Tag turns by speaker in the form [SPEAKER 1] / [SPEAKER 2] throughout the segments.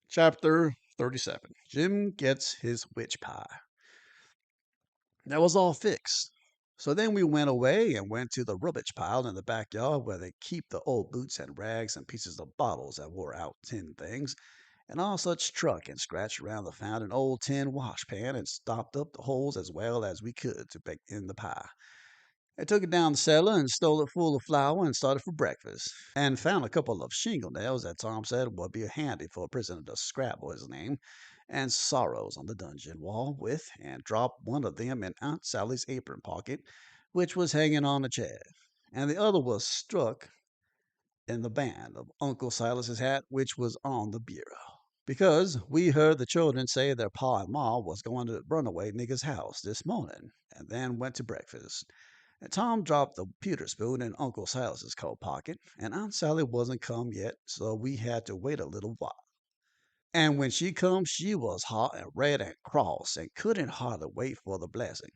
[SPEAKER 1] Chapter 37. Jim Gets His Witch Pie. That was all fixed. So then we went away and went to the rubbish pile in the backyard where they keep the old boots and rags and pieces of bottles that wore out tin things and all such truck and scratched around the found an old tin washpan and stopped up the holes as well as we could to bake in the pie. I took it down the cellar and stole it full of flour and started for breakfast, and found a couple of shingle nails that Tom said would be handy for a prisoner to scrabble his name and sorrows on the dungeon wall with, and dropped one of them in Aunt Sally's apron pocket, which was hanging on a chair, and the other was stuck in the band of Uncle Silas's hat, which was on the bureau. Because we heard the children say their pa and ma was going to runaway nigger's house this morning, and then went to breakfast. And Tom dropped the pewter spoon in Uncle Silas's coat pocket, and Aunt Sally wasn't come yet, so we had to wait a little while. And when she come, she was hot and red and cross, and couldn't hardly wait for the blessing.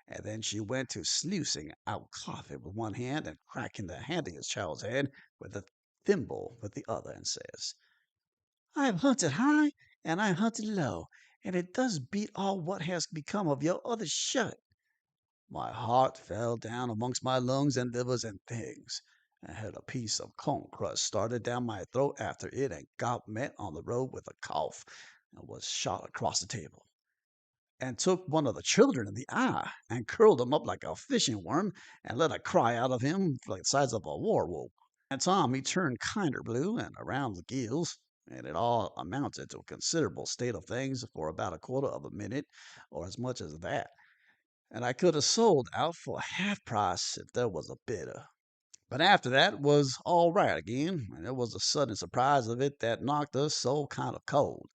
[SPEAKER 1] And then she went to sluicing out coffee with one hand and cracking the handiest child's head with a thimble with the other, and says, "I've hunted high and I've hunted low, and it does beat all what has become of your other shirt." My heart fell down amongst my lungs and livers and things. I had a piece of corn crust started down my throat after it, and got met on the road with a cough, and was shot across the table, and took one of the children in the eye, and curled him up like a fishing worm, and let a cry out of him like the size of a war whoop. And Tom, he turned kinder blue and around the gills, and it all amounted to a considerable state of things for about a quarter of a minute, or as much as that, and I could have sold out for half price if there was a bidder. But after that was all right again, and it was a sudden surprise of it that knocked us so kind of cold.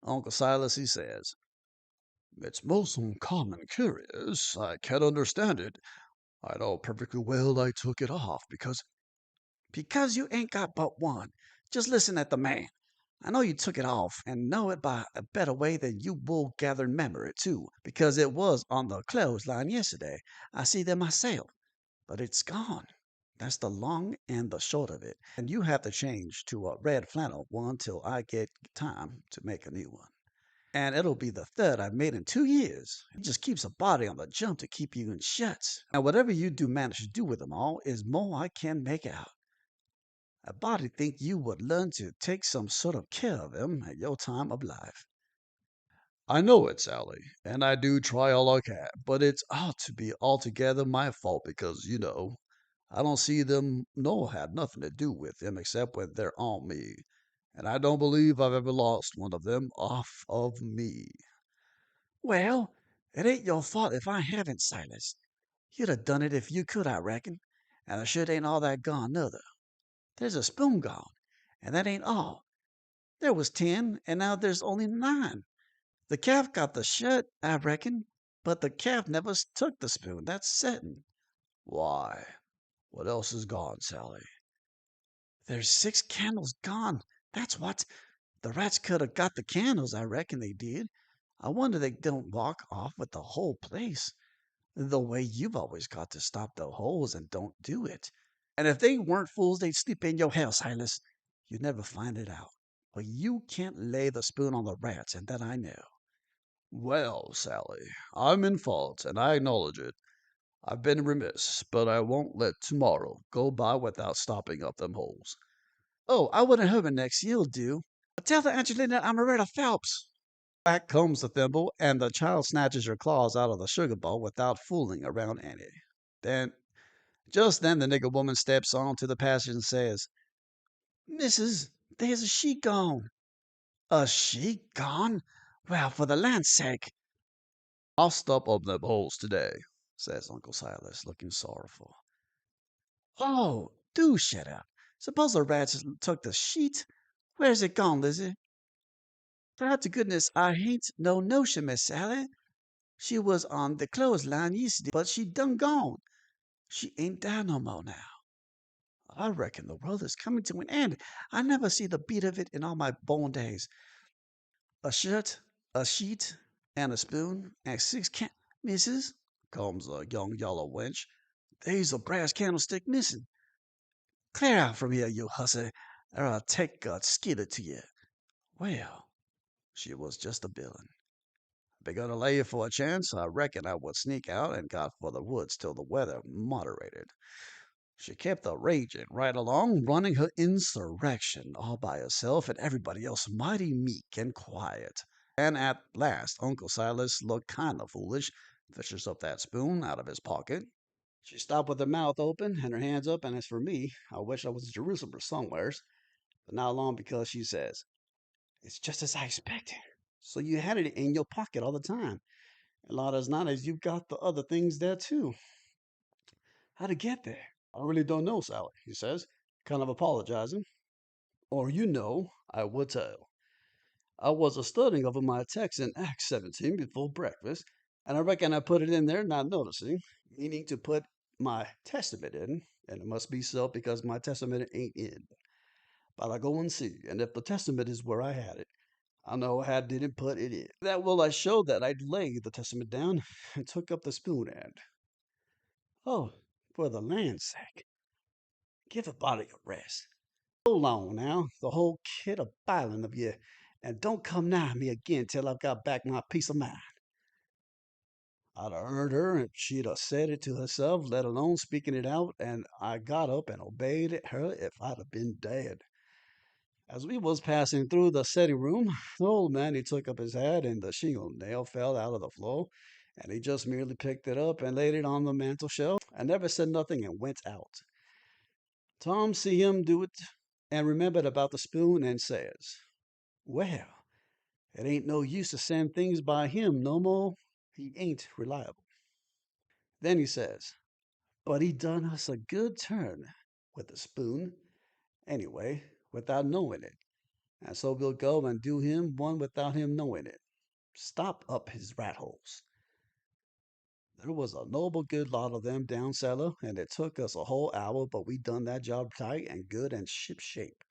[SPEAKER 1] Uncle Silas, he says, "It's most uncommon curious. I can't understand it. I know perfectly well I took it off because you ain't got but one. Just listen at the man. I know you took it off, and know it by a better way than you wool gathering memory, too, because it was on the clothesline yesterday. I see them myself, but it's gone. That's the long and the short of it, and you have to change to a red flannel one till I get time to make a new one. And it'll be the third I've made in 2 years. It just keeps a body on the jump to keep you in shuts. And whatever you do manage to do with them all is more I can make out. A body think you would learn to take some sort of care of him at your time of life." "I know it, Sally, and I do try all I can, but it's ought to be altogether my fault because, I don't see them nor had nothing to do with them except when they're on me, and I don't believe I've ever lost one of them off of me." "Well, it ain't your fault if I haven't, Silas. You'd have done it if you could, I reckon. And the shirt ain't all that gone, nuther. There's a spoon gone, and that ain't all. There was 10, and now there's only 9. The calf got the shirt, I reckon, but the calf never took the spoon, that's certain."
[SPEAKER 2] Why, what else is gone, Sally?
[SPEAKER 1] "There's 6 candles gone, that's what. The rats could have got the candles, I reckon they did. I wonder they don't walk off with the whole place, the way you've always got to stop the holes and don't do it. And if they weren't fools, they'd sleep in your house, Silas. You'd never find it out. But you can't lay the spoon on the rats, and that I know."
[SPEAKER 2] Well, Sally, I'm in fault, and I acknowledge it. I've been remiss, but I won't let tomorrow go by without stopping up them holes.
[SPEAKER 1] "Oh, I wouldn't hurt her next. You'll do. Tell the Angelina I'm Loretta Phelps." Back comes the thimble, and the child snatches her claws out of the sugar bowl without fooling around any. Then, just then, the nigger woman steps on to the passage and says, "Missus, there's a sheet gone." "A sheet gone? Well, for the land's sake!"
[SPEAKER 2] I'll stop up them holes today, says Uncle Silas, looking sorrowful.
[SPEAKER 1] "Oh, do shut up. Suppose the rats took the sheet. Where's it gone, Lizzie?" "Proud to goodness I hain't no notion, Miss Sally. She was on the clothesline yisterday, but she done gone. She ain't there no more now. I reckon the world is coming to an end. I never see the beat of it in all my born days. A shirt, a sheet, and a spoon, and 6 Missus," comes a young yellow wench, "there's a brass candlestick missing. Clear out from here, you hussy, or I'll take a skidder to you. Well, She was just a villain. Begun to lay for a chance, I reckon I would sneak out and got for the woods till the weather moderated. She kept a raging right along, running her insurrection all by herself and everybody else mighty meek and quiet. And at last Uncle Silas looked kind of foolish, fishes up that spoon out of his pocket. She stopped with her mouth open and her hands up, and as for me, I wish I was in Jerusalem or somewheres, but not long because she says, "It's just as I expected. So you had it in your pocket all the time. A lot as not as you've got the other things there too. How'd it get there?" "I really don't know, Sally," he says, kind of apologizing. "Or you know, I would tell. I was a studying over my text in Acts 17 before breakfast, and I reckon I put it in there not noticing, meaning to put my testament in, and it must be so because my testament ain't in. But I go and see, and if the testament is where I had it, I know I didn't put it in. That will I showed that I'd laid the testament down and took up the spoon end. Oh, for the land's sake, give a body a rest. Go long now, the whole kit a bilin' of ye, and don't come nigh me again till I've got back my peace of mind." I'd a heard her if she'd a said it to herself, let alone speaking it out, and I got up and obeyed her if I'd a been dead. As we was passing through the setting room, the old man he took up his hat and the shingle nail fell out of the floor, and he just merely picked it up and laid it on the mantel shelf, and never said nothing and went out. Tom see him do it and remembered about the spoon and says, "Well, it ain't no use to send things by him no more. He ain't reliable." Then he says, "But he done us a good turn with the spoon, anyway, without knowing it. And so we'll go and do him one without him knowing it. Stop up his rat holes." There was a noble good lot of them down cellar, and it took us a whole hour, but we done that job tight and good and ship shape.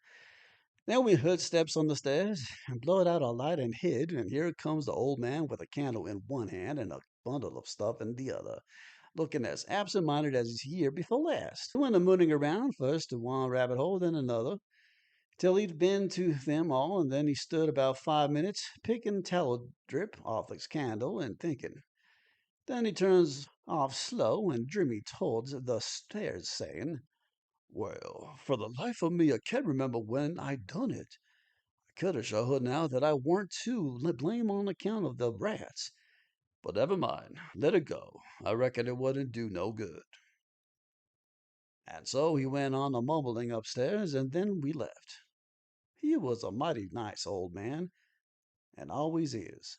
[SPEAKER 1] Then we heard steps on the stairs, and blowed out our light and hid, and here comes the old man with a candle in one hand and a bundle of stuff in the other, looking as absent-minded as his year before last. He went a mooning around, first to one rabbit hole, then another, till he'd been to them all, and then he stood about 5 minutes, picking tallow drip off his candle and thinking. Then he turns off slow and dreamy towards the stairs, saying, "Well, for the life of me, I can't remember when I done it. I could have showed her now that I weren't to blame on account of the rats. But never mind, let it go. I reckon it wouldn't do no good." And so he went on a mumbling upstairs, and then we left. He was a mighty nice old man, and always is.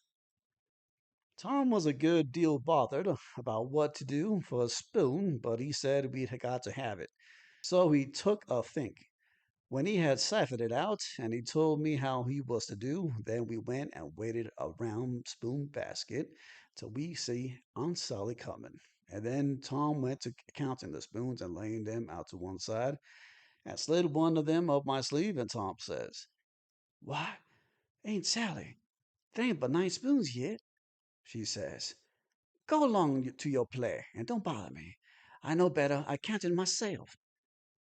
[SPEAKER 1] Tom was a good deal bothered about what to do for a spoon, but he said we'd got to have it. So he took a think. When he had siphoned it out, and he told me how he was to do, then we went and waited around spoon basket till we see Aunt Sally coming. And then Tom went to counting the spoons and laying them out to one side, and slid one of them up my sleeve, and Tom says, "Why, Aunt Sally, there ain't but 9 spoons yet," she says. "Go along to your play, and don't bother me. I know better. I counted myself."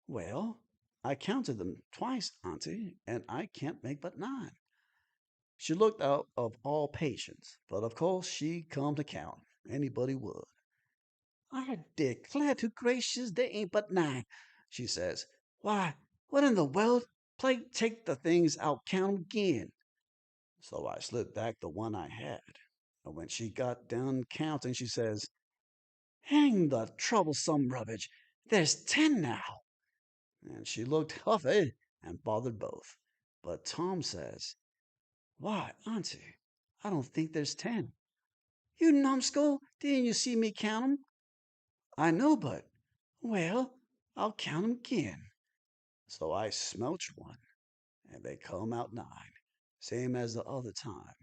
[SPEAKER 1] "Well, I counted them twice, auntie, and I can't make but 9." She looked out of all patience, but of course she come to count. Anybody would. "I declare to gracious, there ain't but 9," she says. "Why, what in the world? Play take the things out, count 'em again." So I slid back the one I had, and when she got done counting, she says, "Hang the troublesome rubbish! There's 10 now." And she looked huffy and bothered both. But Tom says, "Why, auntie, I don't think there's 10. You numbskull, didn't you see me count 'em?" "I know, but—" "Well, I'll count 'em again." So I smelt one, and they come out 9, same as the other time.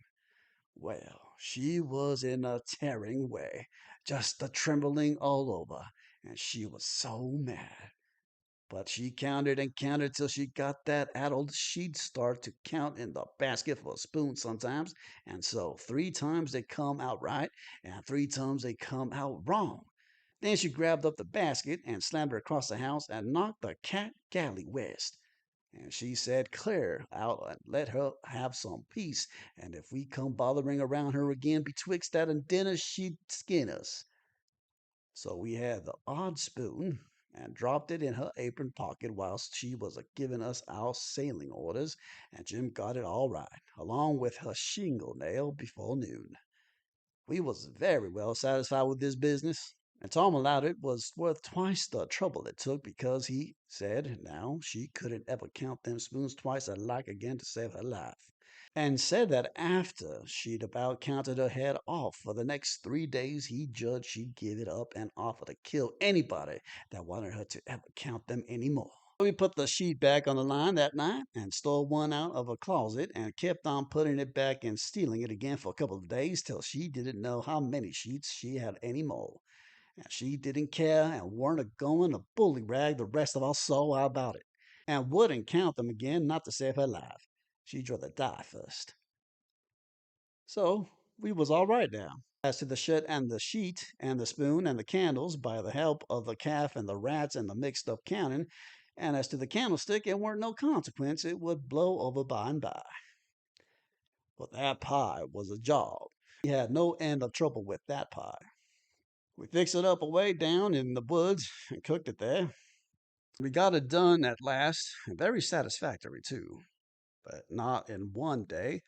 [SPEAKER 1] Well, she was in a tearing way, just a trembling all over, and she was so mad. But she counted and counted till she got that addled she'd start to count in the basket for a spoon sometimes, and so 3 times they come out right, and 3 times they come out wrong. Then she grabbed up the basket and slammed it across the house and knocked the cat galley west. And she said, "Clear out and let her have some peace. And if we come bothering around her again betwixt that and dinner, she'd skin us." So we had the odd spoon and dropped it in her apron pocket whilst she was a giving us our sailing orders, and Jim got it all right, along with her shingle nail before noon. We was very well satisfied with this business, and Tom allowed it was worth twice the trouble it took because he said now she couldn't ever count them spoons twice alike again to save her life, and said that after she'd about counted her head off for the next 3 days, he judged she'd give it up and offer to kill anybody that wanted her to ever count them any more. We put the sheet back on the line that night and stole one out of a closet and kept on putting it back and stealing it again for a couple of days till she didn't know how many sheets she had any more. And she didn't care and weren't a going to bullyrag the rest of us so about it, and wouldn't count them again not to save her life. She'd rather die first. So we was all right now. As to the shirt and the sheet and the spoon and the candles, by the help of the calf and the rats and the mixed up counting, and as to the candlestick, it weren't no consequence, it would blow over by and by. But that pie was a job. We had no end of trouble with that pie. We fixed it up away down in the woods and cooked it there. We got it done at last, and very satisfactory too, but not in one day,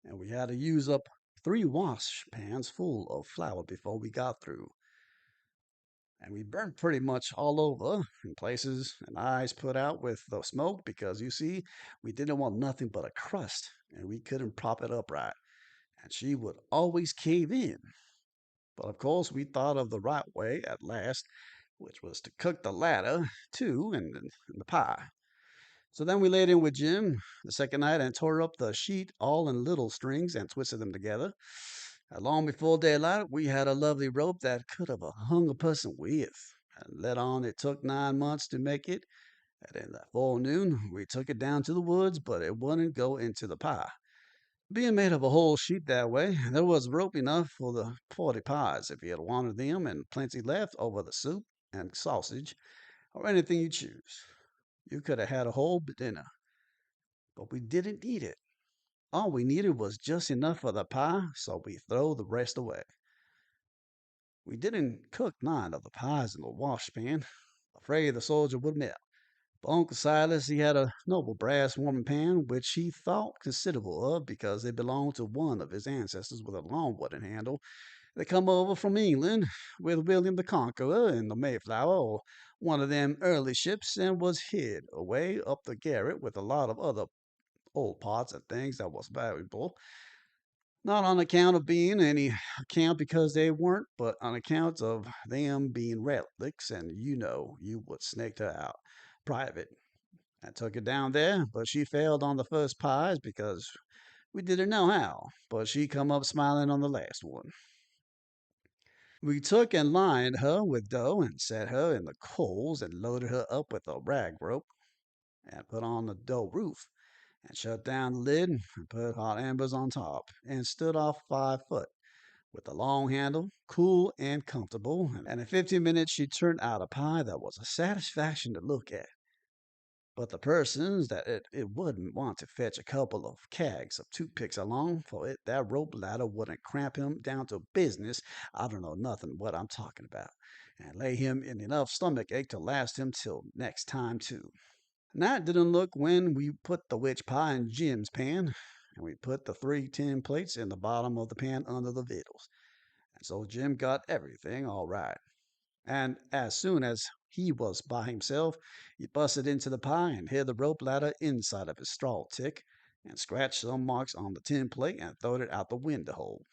[SPEAKER 1] and we had to use up 3 wash pans full of flour before we got through. And we burnt pretty much all over in places, and eyes put out with the smoke because you see, we didn't want nothing but a crust, and we couldn't prop it up right, and she would always cave in. But of course, we thought of the right way at last, which was to cook the latter too in the pie. So then we laid in with Jim the second night and tore up the sheet all in little strings and twisted them together. And long before daylight, we had a lovely rope that could have hung a person with. And let on it took 9 months to make it. And in the forenoon, we took it down to the woods, but it wouldn't go into the pie. Being made of a whole sheet that way, there was rope enough for the 40 pies if you had wanted them, and plenty left over the soup and sausage, or anything you choose. You could have had a whole dinner, but we didn't need it. All we needed was just enough for the pie, so we throw the rest away. We didn't cook 9 of the pies in the washpan, afraid the soldier would melt. But Uncle Silas, he had a noble brass warming pan, which he thought considerable of because it belonged to one of his ancestors with a long wooden handle. They come over from England with William the Conqueror in the Mayflower or one of them early ships and was hid away up the garret with a lot of other old pots and things that was valuable. Not on account of being any account because they weren't, but on account of them being relics, and you would snake her out private. I took her down there, but she failed on the first pies because we didn't know how, but she come up smiling on the last one. We took and lined her with dough and set her in the coals and loaded her up with a rag rope and put on the dough roof and shut down the lid and put hot embers on top and stood off 5 foot with a long handle, cool and comfortable. And in 15 minutes she turned out a pie that was a satisfaction to look at. But the persons that it wouldn't want to fetch a couple of kegs of toothpicks along, for it that rope ladder wouldn't cramp him down to business. I don't know nothing what I'm talking about, and lay him in enough stomach ache to last him till next time too. And that didn't look when we put the witch pie in Jim's pan, and we put the 3 tin plates in the bottom of the pan under the victuals. And so Jim got everything all right. And as soon as he was by himself, he busted into the pie and hid the rope ladder inside of his straw tick, and scratched some marks on the tin plate and throwed it out the window hole.